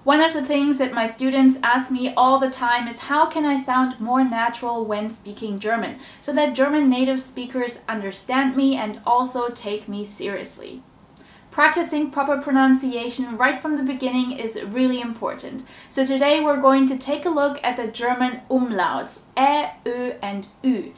One of the things that my students ask me all the time is how can I sound more natural when speaking German, so that German native speakers understand me and also take me seriously. Practicing proper pronunciation right from the beginning is really important. So today we're going to take a look at the German umlauts, ä, ö, and ü.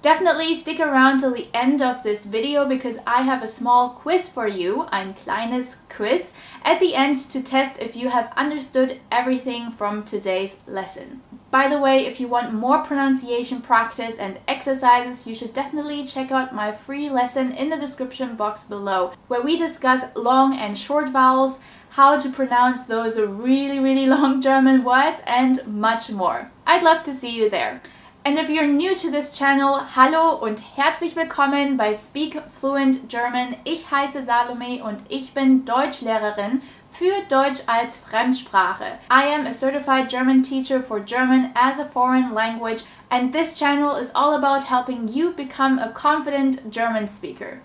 Definitely stick around till the end of this video because I have a small quiz for you, ein kleines Quiz, at the end to test if you have understood everything from today's lesson. By the way, if you want more pronunciation practice and exercises, you should definitely check out my free lesson in the description box below, where we discuss long and short vowels, how to pronounce those really long German words, and much more. I'd love to see you there. And if you're new to this channel, hallo und herzlich willkommen bei Speak Fluent German. Ich heiße Salome und ich bin Deutschlehrerin für Deutsch als Fremdsprache. I am a certified German teacher for German as a foreign language, and this channel is all about helping you become a confident German speaker.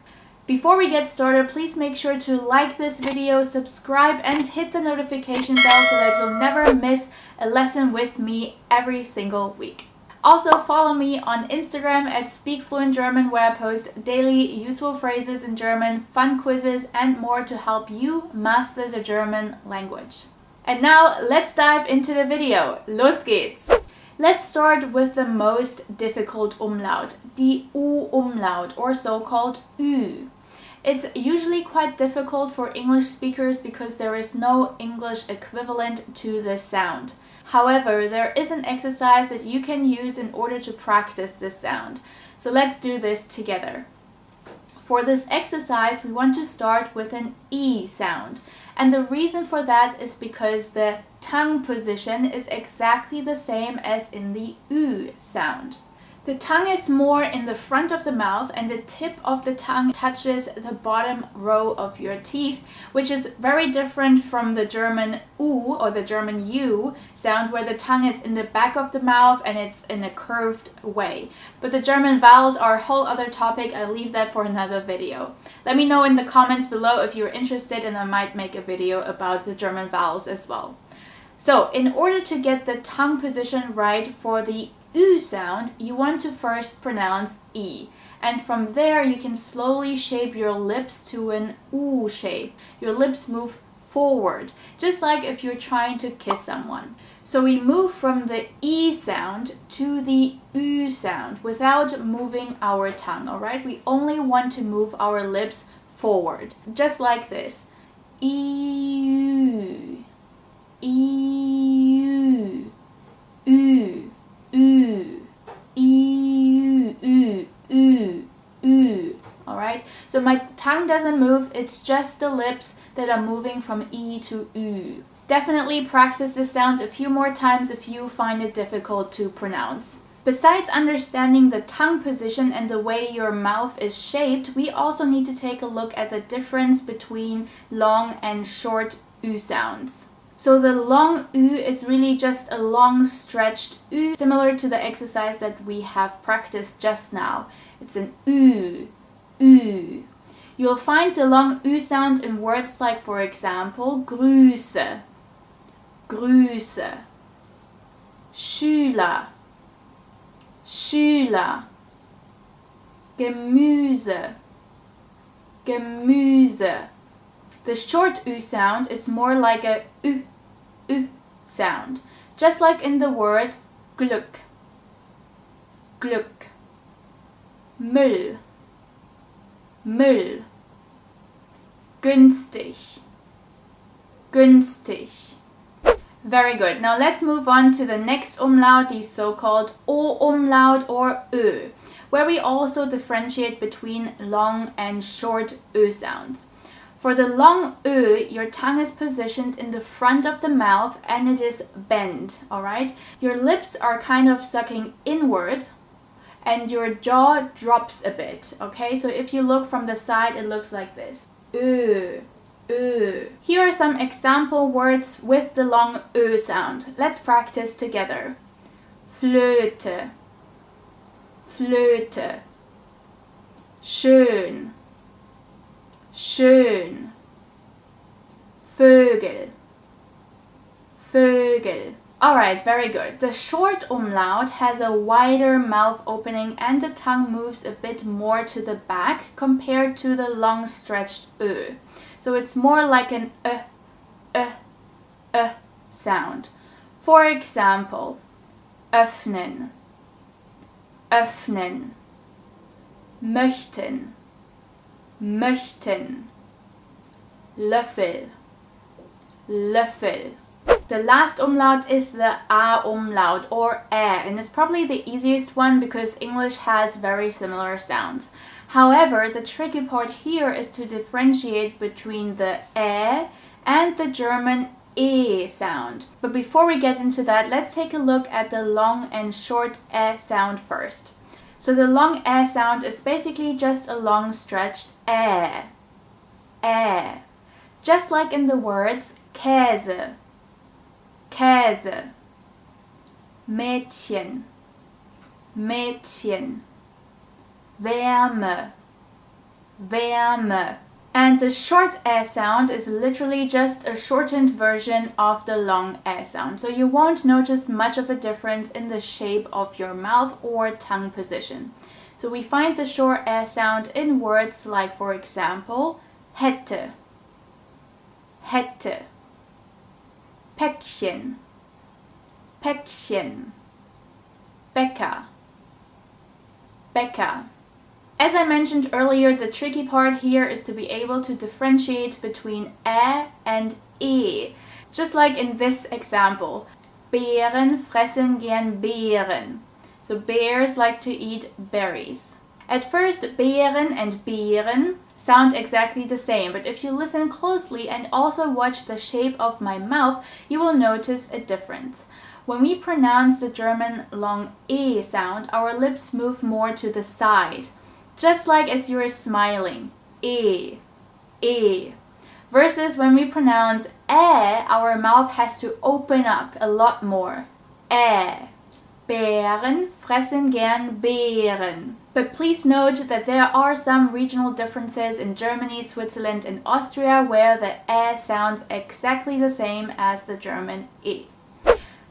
Before we get started, please make sure to like this video, subscribe, and hit the notification bell so that you'll never miss a lesson with me every single week. Also follow me on Instagram at Speak Fluent German, where I post daily useful phrases in German, fun quizzes, and more to help you master the German language. And now let's dive into the video. Los geht's! Let's start with the most difficult umlaut, the U-Umlaut, or so-called Ü. It's usually quite difficult for English speakers because there is no English equivalent to this sound. However, there is an exercise that you can use in order to practice this sound. So let's do this together. For this exercise, we want to start with an E sound. And the reason for that is because the tongue position is exactly the same as in the Ü sound. The tongue is more in the front of the mouth and the tip of the tongue touches the bottom row of your teeth, which is very different from the German U or the German U sound, where the tongue is in the back of the mouth and it's in a curved way. But the German vowels are a whole other topic. I'll leave that for another video. Let me know in the comments below if you're interested, and I might make a video about the German vowels as well. So in order to get the tongue position right for the Ü sound, you want to first pronounce E, and from there you can slowly shape your lips to an U shape. Your lips move forward, just like if you're trying to kiss someone. So we move from the E sound to the Ü sound without moving our tongue, alright? We only want to move our lips forward, just like this. E-U, E-U, Ü. Alright, so my tongue doesn't move, it's just the lips that are moving from E to Ü. Definitely practice this sound a few more times if you find it difficult to pronounce. Besides understanding the tongue position and the way your mouth is shaped, we also need to take a look at the difference between long and short Ü sounds. So the long Ü is really just a long stretched Ü, similar to the exercise that we have practiced just now. It's an Ü, Ü. You'll find the long Ü sound in words like, for example, Grüße, Grüße, Schüler, Schüler, Gemüse, Gemüse. The short Ü sound is more like a Ü sound, just like in the word Glück, Glück, Müll, Müll, günstig, günstig. Very good. Now let's move on to the next umlaut, the so-called O-Umlaut or Ö, where we also differentiate between long and short Ö sounds. For the long Ö, your tongue is positioned in the front of the mouth and it is bent, alright? Your lips are kind of sucking inwards and your jaw drops a bit, okay? So if you look from the side, it looks like this. Ö, Ö. Here are some example words with the long Ö sound. Let's practice together. Flöte, Flöte, schön, schön, Vögel, Vögel. Alright, very good. The short umlaut has a wider mouth opening and the tongue moves a bit more to the back compared to the long stretched Ö. So it's more like an sound. For example, öffnen, öffnen, möchten, möchten, Löffel, Löffel. The last umlaut is the A umlaut or ä, and it's probably the easiest one because English has very similar sounds. However, the tricky part here is to differentiate between the ä and the German e sound. But before we get into that, let's take a look at the long and short ä sound first. So the long ä sound is basically just a long stretched ä, ä. Just like in the words Käse, Käse, Mädchen, Mädchen, Wärme, Wärme. And the short ä sound is literally just a shortened version of the long ä sound. So you won't notice much of a difference in the shape of your mouth or tongue position. So we find the short ä sound in words like, for example, hätte, hätte, Päckchen, Päckchen, Bäcker, Bäcker. As I mentioned earlier, the tricky part here is to be able to differentiate between ä and e. Just like in this example, Bären fressen gern Beeren. So bears like to eat berries. At first, Beeren and Beeren sound exactly the same, but if you listen closely and also watch the shape of my mouth, you will notice a difference. When we pronounce the German long e sound, our lips move more to the side, just like as you're smiling, e, e. Versus when we pronounce ä, our mouth has to open up a lot more, ä. Bären fressen gern Beeren. But please note that there are some regional differences in Germany, Switzerland and Austria where the ä sounds exactly the same as the German e.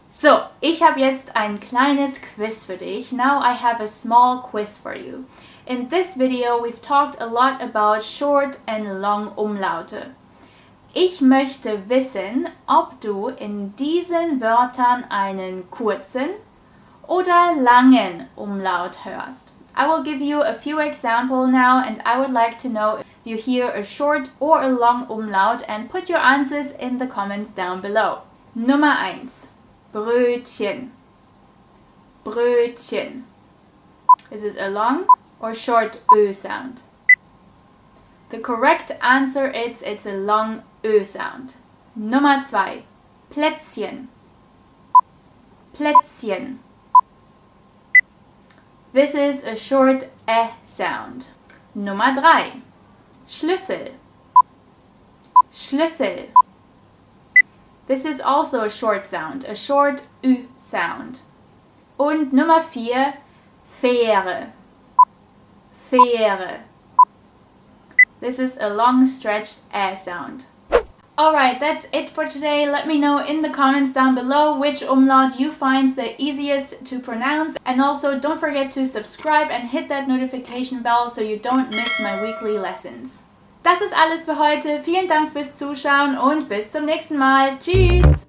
So, ich habe jetzt ein kleines Quiz für dich. Now I have a small quiz for you. In this video we've talked a lot about short and long Umlaute. Ich möchte wissen, ob du in diesen Wörtern einen kurzen oder langen Umlaut hörst. I will give you a few examples now and I would like to know if you hear a short or a long Umlaut and put your answers in the comments down below. Nummer 1. Brötchen. Brötchen. Is it a long or short Ö sound? The correct answer is it's a long Ö sound. Nummer 2. Plätzchen. Plätzchen. This is a short ä sound. Nummer 3. Schlüssel. Schlüssel. This is also a short sound, a short Ü sound. Und Nummer 4. Fähre. Fähre. This is a long stretched ä sound. Alright, that's it for today. Let me know in the comments down below which umlaut you find the easiest to pronounce. And also don't forget to subscribe and hit that notification bell so you don't miss my weekly lessons. Das ist alles für heute. Vielen Dank fürs Zuschauen und bis zum nächsten Mal. Tschüss!